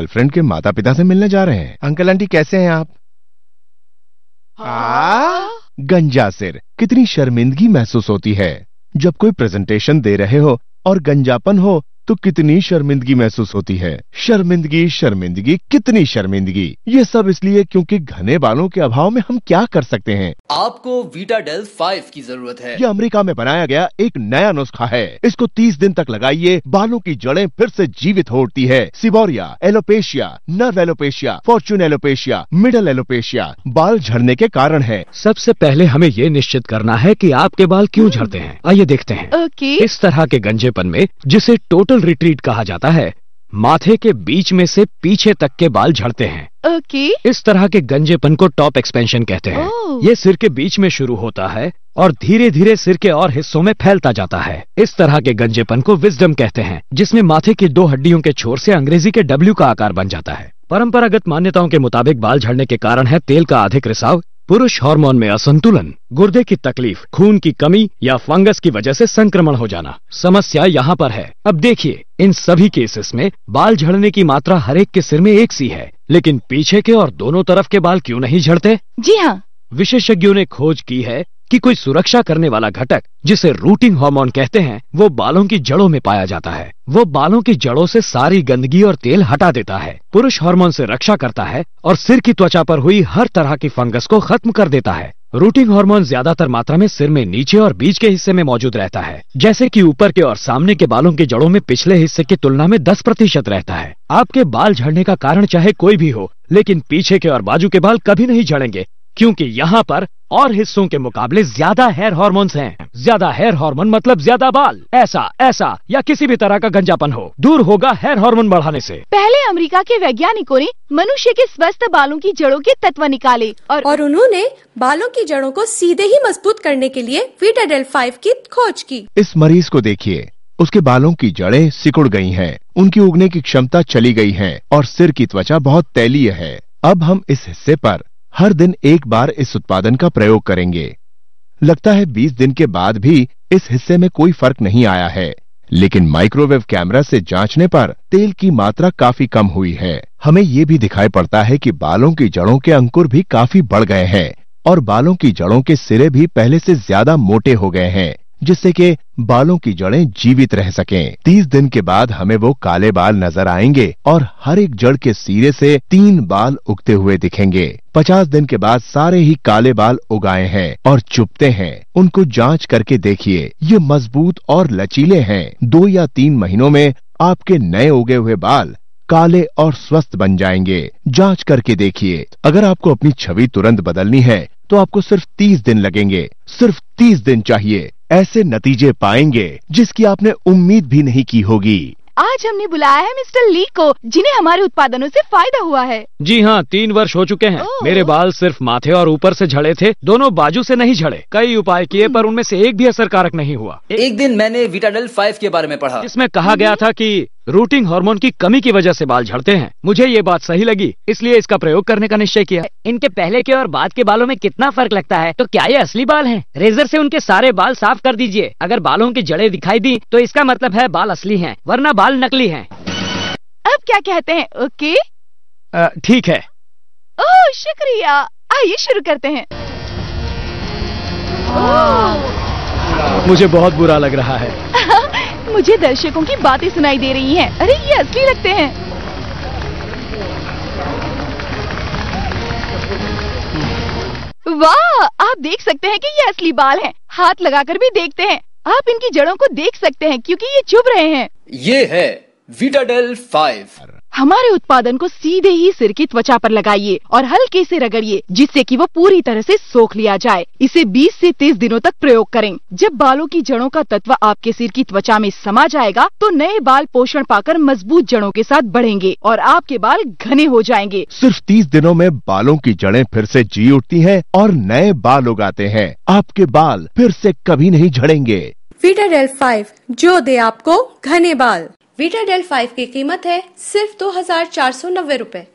Girlfriend के माता पिता से मिलने जा रहे हैं। अंकल आंटी कैसे हैं आप? गंजा सिर। कितनी शर्मिंदगी महसूस होती है जब कोई प्रेजेंटेशन दे रहे हो और गंजापन हो तो कितनी शर्मिंदगी महसूस होती है। शर्मिंदगी शर्मिंदगी कितनी शर्मिंदगी। ये सब इसलिए क्योंकि घने बालों के अभाव में हम क्या कर सकते हैं। आपको वीटाडेल 5 की जरूरत है। ये अमेरिका में बनाया गया एक नया नुस्खा है। इसको 30 दिन तक लगाइए, बालों की जड़ें फिर से जीवित हो उठती है। Seborrhoea, alopecia, nerve alopecia, fortune alopecia, middle alopecia बाल झड़ने के कारण है। सबसे पहले हमें ये निश्चित करना है कि आपके बाल क्यों झड़ते हैं। आइए देखते हैं। इस तरह के गंजेपन में, जिसे टोटल रिट्रीट कहा जाता है, माथे के बीच में से पीछे तक के बाल झड़ते हैं। इस तरह के गंजेपन को टॉप एक्सपेंशन कहते हैं। ये सिर के बीच में शुरू होता है और धीरे धीरे सिर के और हिस्सों में फैलता जाता है। इस तरह के गंजेपन को विजडम कहते हैं, जिसमें माथे की 2 हड्डियों के छोर से अंग्रेजी के W का आकार बन जाता है। परंपरागत मान्यताओं के मुताबिक बाल झड़ने के कारण है तेल का अधिक रिसाव, पुरुष हार्मोन में असंतुलन, गुर्दे की तकलीफ, खून की कमी या फंगस की वजह से संक्रमण हो जाना। समस्या यहाँ पर है। अब देखिए, इन सभी केसेस में बाल झड़ने की मात्रा हर एक के सिर में एक सी है, लेकिन पीछे के और दोनों तरफ के बाल क्यों नहीं झड़ते? जी हाँ, विशेषज्ञों ने खोज की है कि कोई सुरक्षा करने वाला घटक, जिसे रूटिंग हार्मोन कहते हैं, वो बालों की जड़ों में पाया जाता है। वो बालों की जड़ों से सारी गंदगी और तेल हटा देता है, पुरुष हार्मोन से रक्षा करता है और सिर की त्वचा पर हुई हर तरह की फंगस को खत्म कर देता है। रूटिंग हार्मोन ज्यादातर मात्रा में सिर में नीचे और बीच के हिस्से में मौजूद रहता है, जैसे कि ऊपर के और सामने के बालों की जड़ों में पिछले हिस्से की तुलना में 10% रहता है। आपके बाल झड़ने का कारण चाहे कोई भी हो, लेकिन पीछे के और बाजू के बाल कभी नहीं झड़ेंगे, क्योंकि यहाँ पर और हिस्सों के मुकाबले ज्यादा हेयर हार्मोन्स हैं। ज्यादा हेयर हार्मोन मतलब ज्यादा बाल। ऐसा या किसी भी तरह का गंजापन हो, दूर होगा हेयर हार्मोन बढ़ाने से। पहले अमेरिका के वैज्ञानिकों ने मनुष्य के स्वस्थ बालों की जड़ों के तत्व निकाले और उन्होंने बालों की जड़ों को सीधे ही मजबूत करने के लिए वीटाडेल 5 की खोज की। इस मरीज को देखिए, उसके बालों की जड़ें सिकुड़ गई हैं, उनकी उगने की क्षमता चली गई है और सिर की त्वचा बहुत तैलीय है। अब हम इस हिस्से पर हर दिन एक बार इस उत्पादन का प्रयोग करेंगे। लगता है 20 दिन के बाद भी इस हिस्से में कोई फर्क नहीं आया है, लेकिन माइक्रोवेव कैमरा से जांचने पर तेल की मात्रा काफी कम हुई है। हमें ये भी दिखाई पड़ता है कि बालों की जड़ों के अंकुर भी काफी बढ़ गए हैं और बालों की जड़ों के सिरे भी पहले से ज्यादा मोटे हो गए हैं, जिससे कि बालों की जड़ें जीवित रह सकें। 30 दिन के बाद हमें वो काले बाल नजर आएंगे और हर एक जड़ के सिरे से 3 बाल उगते हुए दिखेंगे। 50 दिन के बाद सारे ही काले बाल उगाए हैं और चुभते हैं। उनको जांच करके देखिए, ये मजबूत और लचीले हैं। 2 या 3 महीनों में आपके नए उगे हुए बाल काले और स्वस्थ बन जाएंगे। जांच करके देखिए। अगर आपको अपनी छवि तुरंत बदलनी है तो आपको सिर्फ 30 दिन लगेंगे। सिर्फ 30 दिन चाहिए। ऐसे नतीजे पाएंगे जिसकी आपने उम्मीद भी नहीं की होगी। आज हमने बुलाया है मिस्टर ली को, जिन्हें हमारे उत्पादनों से फायदा हुआ है। जी हाँ, 3 वर्ष हो चुके हैं। मेरे बाल सिर्फ माथे और ऊपर से झड़े थे, दोनों बाजू से नहीं झड़े। कई उपाय किए पर उनमें से एक भी असरकारक नहीं हुआ। एक दिन मैंने वीटाडेल 5 के बारे में पढ़ा, जिसमें कहा गया था कि रूटिंग हार्मोन की कमी की वजह से बाल झड़ते हैं। मुझे ये बात सही लगी, इसलिए इसका प्रयोग करने का निश्चय किया। इनके पहले के और बाद के बालों में कितना फर्क लगता है? तो क्या ये असली बाल हैं? रेजर से उनके सारे बाल साफ कर दीजिए। अगर बालों की जड़ें दिखाई दी तो इसका मतलब है बाल असली हैं, वरना बाल नकली हैं। अब क्या कहते हैं? ओके, ठीक है। ओह शुक्रिया। आइए शुरू करते हैं। मुझे बहुत बुरा लग रहा है। मुझे दर्शकों की बातें सुनाई दे रही हैं। अरे ये असली लगते हैं। वाह, आप देख सकते हैं कि ये असली बाल हैं। हाथ लगाकर भी देखते हैं। आप इनकी जड़ों को देख सकते हैं क्योंकि ये चुभ रहे हैं। ये है वीटाडेल 5। हमारे उत्पादन को सीधे ही सिर की त्वचा पर लगाइए और हल्के से रगड़िए, जिससे कि वो पूरी तरह से सोख लिया जाए। इसे 20 से 30 दिनों तक प्रयोग करें। जब बालों की जड़ों का तत्व आपके सिर की त्वचा में समा जाएगा तो नए बाल पोषण पाकर मजबूत जड़ों के साथ बढ़ेंगे और आपके बाल घने हो जाएंगे। सिर्फ 30 दिनों में बालों की जड़ें फिर से जी उठती हैं और नए बाल उगाते हैं। आपके बाल फिर से कभी नहीं झड़ेंगे। वीटाडेल 5 जो दे आपको घने बाल। वीटाडेल 5 की कीमत है सिर्फ 2490 रुपए।